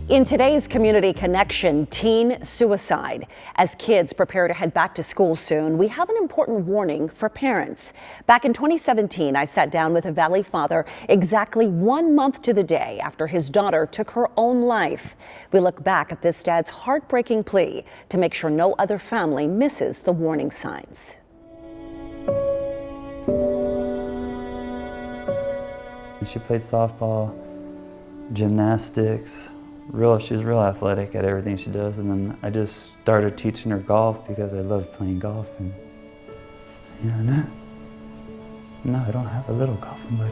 In today's Community Connection, teen suicide. As kids prepare to head back to school soon, we have an important warning for parents. Back in 2017, I sat down with a Valley father exactly 1 month to the day after his daughter took her own life. We look back at this dad's heartbreaking plea to make sure no other family misses the warning signs. She played softball, gymnastics. She's real athletic at everything she does, and then I just started teaching her golf because I love playing golf. And no, I don't have a little golfing buddy.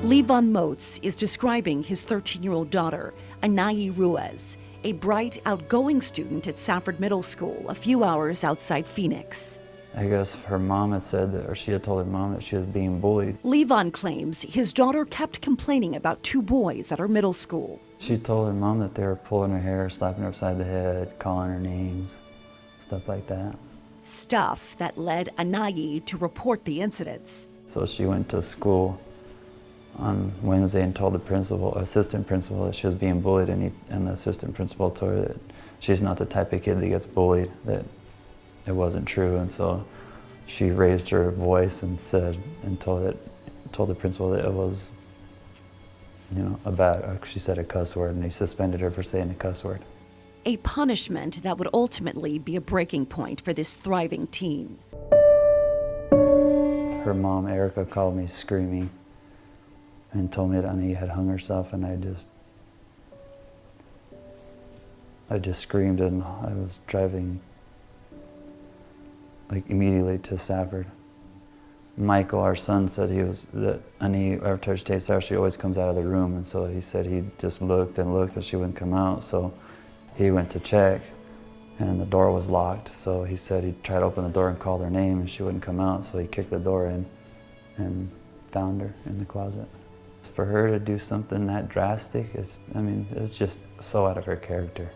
Levon Moats is describing his 13-year-old daughter, Anayi Ruiz, a bright, outgoing student at Safford Middle School, a few hours outside Phoenix. I guess her mom had said that, or she had told her mom that she was being bullied. Levon claims his daughter kept complaining about two boys at her middle school. She told her mom that they were pulling her hair, slapping her upside the head, calling her names, stuff like that. Stuff that led Anayi to report the incidents. So she went to school on Wednesday and told the assistant principal that she was being bullied, and the assistant principal told her that she's not the type of kid that gets bullied, that it wasn't true. And so she raised her voice and told the principal that it was, she said a cuss word, and they suspended her for saying a cuss word. A punishment that would ultimately be a breaking point for this thriving teen. Her mom, Erica, called me screaming and told me that Annie had hung herself, and I just screamed, and I was driving immediately to Safford. Michael, our son, said that Annie, after she takes her, she always comes out of the room, and so he said he just looked and looked and she wouldn't come out, so he went to check and the door was locked, so he said he tried to open the door and called her name and she wouldn't come out, so he kicked the door in and found her in the closet. For her to do something that drastic, it's just so out of her character.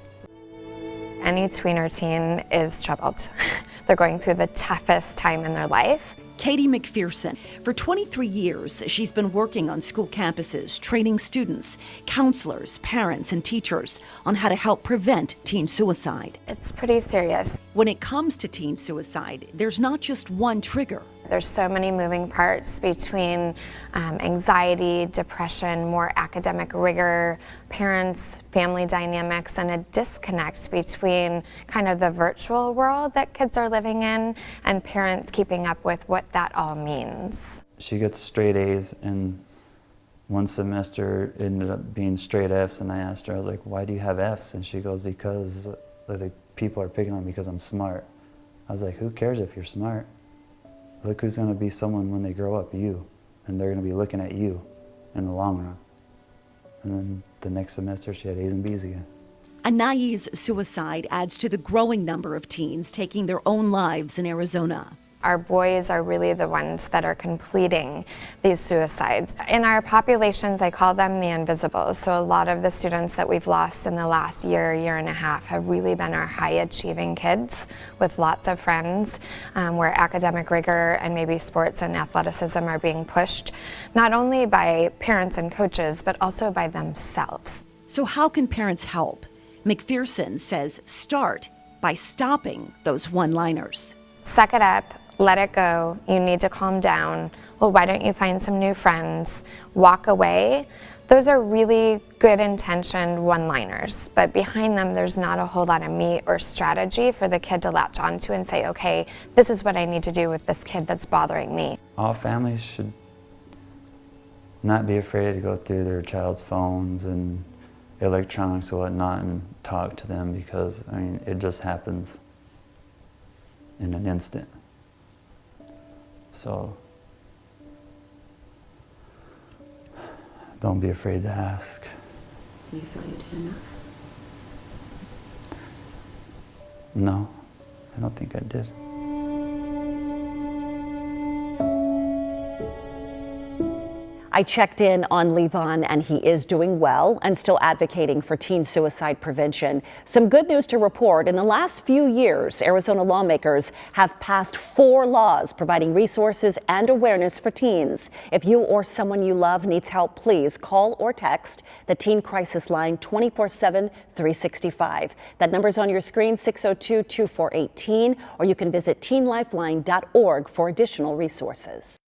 Any tweener teen is troubled. They're going through the toughest time in their life. Katie McPherson. For 23 years, she's been working on school campuses, training students, counselors, parents, and teachers on how to help prevent teen suicide. It's pretty serious. When it comes to teen suicide, there's not just one trigger. There's so many moving parts between anxiety, depression, more academic rigor, parents, family dynamics, and a disconnect between kind of the virtual world that kids are living in and parents keeping up with what that all means. She gets straight A's, and one semester ended up being straight F's, and I asked her, I was like, why do you have F's? And she goes, because the people are picking on me because I'm smart. I was like, who cares if you're smart? Look who's going to be someone when they grow up, you. And they're going to be looking at you in the long run. And then the next semester, she had A's and B's again. Anayi's suicide adds to the growing number of teens taking their own lives in Arizona. Our boys are really the ones that are completing these suicides. In our populations, I call them the invisibles. So a lot of the students that we've lost in the last year and a half have really been our high-achieving kids with lots of friends, where academic rigor and maybe sports and athleticism are being pushed, not only by parents and coaches, but also by themselves. So how can parents help? McPherson says start by stopping those one-liners. Suck it up. Let it go. You need to calm down. Well, why don't you find some new friends? Walk away. Those are really good intentioned one-liners, but behind them there's not a whole lot of meat or strategy for the kid to latch onto and say, okay, this is what I need to do with this kid that's bothering me. All families should not be afraid to go through their child's phones and electronics and whatnot and talk to them, because it just happens in an instant. So don't be afraid to ask. Do you feel you did enough? No, I don't think I did. I checked in on Levon, and he is doing well and still advocating for teen suicide prevention. Some good news to report. In the last few years, Arizona lawmakers have passed 4 laws providing resources and awareness for teens. If you or someone you love needs help, please call or text the Teen Crisis Line 24/7, 365. That number's on your screen, 602-248-TEEN, or you can visit teenlifeline.org for additional resources.